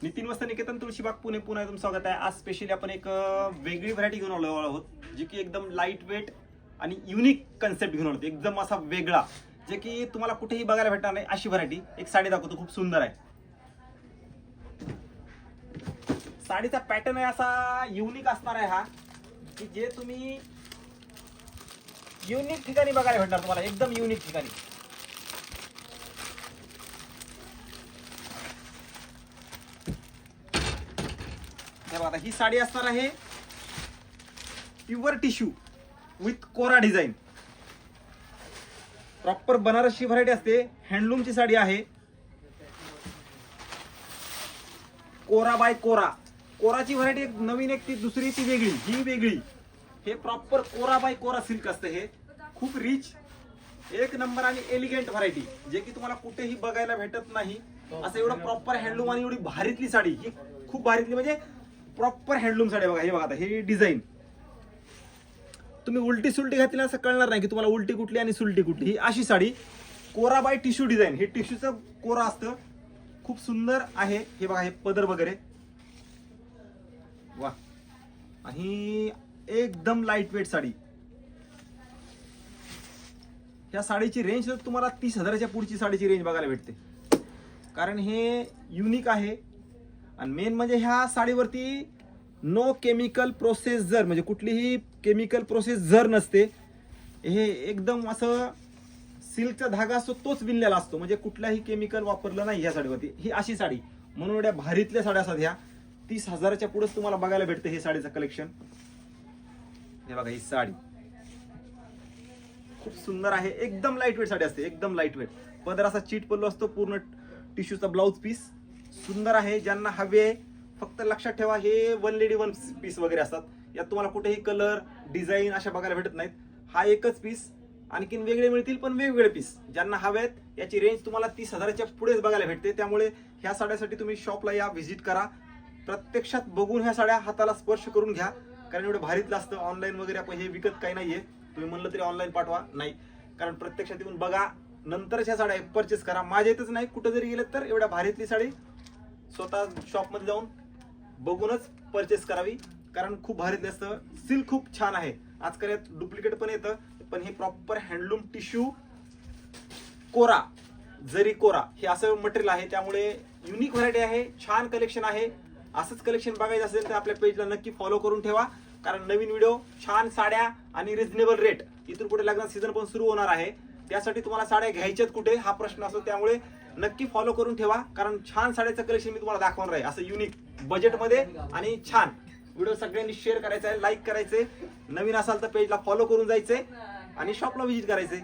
नितीन वस्त्र निकेतन तुळशीबाग पुणे पुन्हा तुमचं स्वागत आहे। आज स्पेशली आपण एक वेगळी व्हरायटी घेऊन आलो आहोत, जी की एकदम लाईट वेट आणि युनिक कन्सेप्ट घेऊन आलो, एकदम असा वेगळा, जे की तुम्हाला कुठेही बघायला भेटणार नाही अशी व्हरायटी। एक साडी दाखवतो, खूप सुंदर आहे। साडीचा पॅटर्न आहे असा युनिक असणार आहे हा, की जे तुम्ही युनिक ठिकाणी बघायला भेटणार तुम्हाला, एकदम युनिक ठिकाणी। आता ही साडी असणार आहे प्युअर टिश्यू विथ कोरा डिझाइन, प्रॉपर बनारसी व्हरायटी असते, हँडलूमची साडी आहे। कोरा बाय कोरा, कोराची व्हरायटी एक नवीन, एक ती दुसरी, ती वेगळी, ही वेगळी। हे प्रॉपर कोरा बाय कोरा सिल्क असते, हे खूप रिच, एक नंबर आणि एलिगंट व्हरायटी, जे की तुम्हाला कुठेही बघायला भेटत नाही असं एवढं प्रॉपर हँडलूम आणि एवढी भारीतली साडी। ही खूप भारीतली म्हणजे प्रॉपर हँडलूम साडी बघा। हे बघा आता हे डिझाईन, तुम्ही उलटी सुलटी घातली असं कळणार नाही की तुम्हाला उलटी कुठली आणि सुलटी कुठली। ही अशी साडी कोरा बाय टिश्यू डिझाईन, हे टिश्यूचं कोरा असतं, खूप सुंदर आहे। हे बघा हे पदर वगैरे, वा, आणि एकदम लाईट वेट साडी। ह्या साडीची रेंज तुम्हाला 30,000च्या पुढची साडीची रेंज बघायला भेटते, कारण हे युनिक आहे। आणि मेन म्हणजे ह्या साडीवरती नो केमिकल प्रोसेस जर, म्हणजे कुठलीही केमिकल प्रोसेस जर नसते। हे एकदम असं सिल्कचा धागा असतो तोच विणलेला असतो, म्हणजे कुठलाही केमिकल वापरलं नाही ह्या साडीवरती। ही अशी साडी, म्हणून एवढ्या भारीतल्या साड्या असतात ह्या। 30,000च्या पुढेच तुम्हाला बघायला भेटते हे साडीचं कलेक्शन। हे बघा ही साडी खूप सुंदर आहे, एकदम लाईट वेट साडी असते, एकदम लाईट वेट। पदर असा चीट पल्लू असतो, पूर्ण टिश्यूचा ब्लाउज पीस सुंदर आहे। ज्यांना हवे आहे फक्त लक्षात ठेवा, हे वन लेडी वन पीस वगैरे असतात, यात तुम्हाला कुठेही कलर डिझाईन अशा बघायला भेटत नाहीत। हा एकच पीस, आणखीन वेगळे मिळतील पण वेगवेगळे पीस। ज्यांना हवे आहेत याची रेंज तुम्हाला 30,000च्या पुढेच बघायला भेटते, त्यामुळे ह्या साड्यासाठी तुम्ही शॉपला या, व्हिजिट करा, प्रत्यक्षात बघून ह्या साड्या हाताला स्पर्श करून घ्या, कारण एवढं भारीतलं असतं। ऑनलाईन वगैरे आपण हे विकत काही नाहीये, तुम्ही म्हणलं तरी ऑनलाईन पाठवा नाही, कारण प्रत्यक्षात येऊन बघा, नंतरच ह्या साड्या परचेस करा। माझ्या इथंच नाही, कुठं जरी गेलं तर एवढ्या भारीतली साडी स्वतः शॉपमध्ये जाऊन बघूनच परचेस करावी, कारण खूप भारीतलं असतं। सिल्क खूप छान आहे, आजकाल यात डुप्लिकेट पण येतं, पण हे प्रॉपर हँडलूम टिश्यू कोरा, जरी कोरा, हे असं मटेरियल आहे, त्यामुळे युनिक व्हरायटी आहे, छान कलेक्शन आहे। असंच कलेक्शन बघायचं असेल तर आपल्या पेजला नक्की फॉलो करून ठेवा, कारण नवीन व्हिडिओ, छान साड्या आणि रिझनेबल रेट, इथून पुढे लग्नाचा सीझन पण सुरू होणार आहे, त्यासाठी तुम्हाला साड्या घ्यायच्यात कुठे हा प्रश्न असतो, त्यामुळे नक्की फॉलो करून ठेवा, कारण छान साड्याचं कलेक्शन मी तुम्हाला दाखवणार आहे, असं युनिक बजेटमध्ये आणि छान। व्हिडिओ सगळ्यांनी शेअर करायचा आहे, लाईक करायचे, नवीन असाल तर पेजला फॉलो करून जायचंय आणि शॉपला व्हिजिट करायचंय।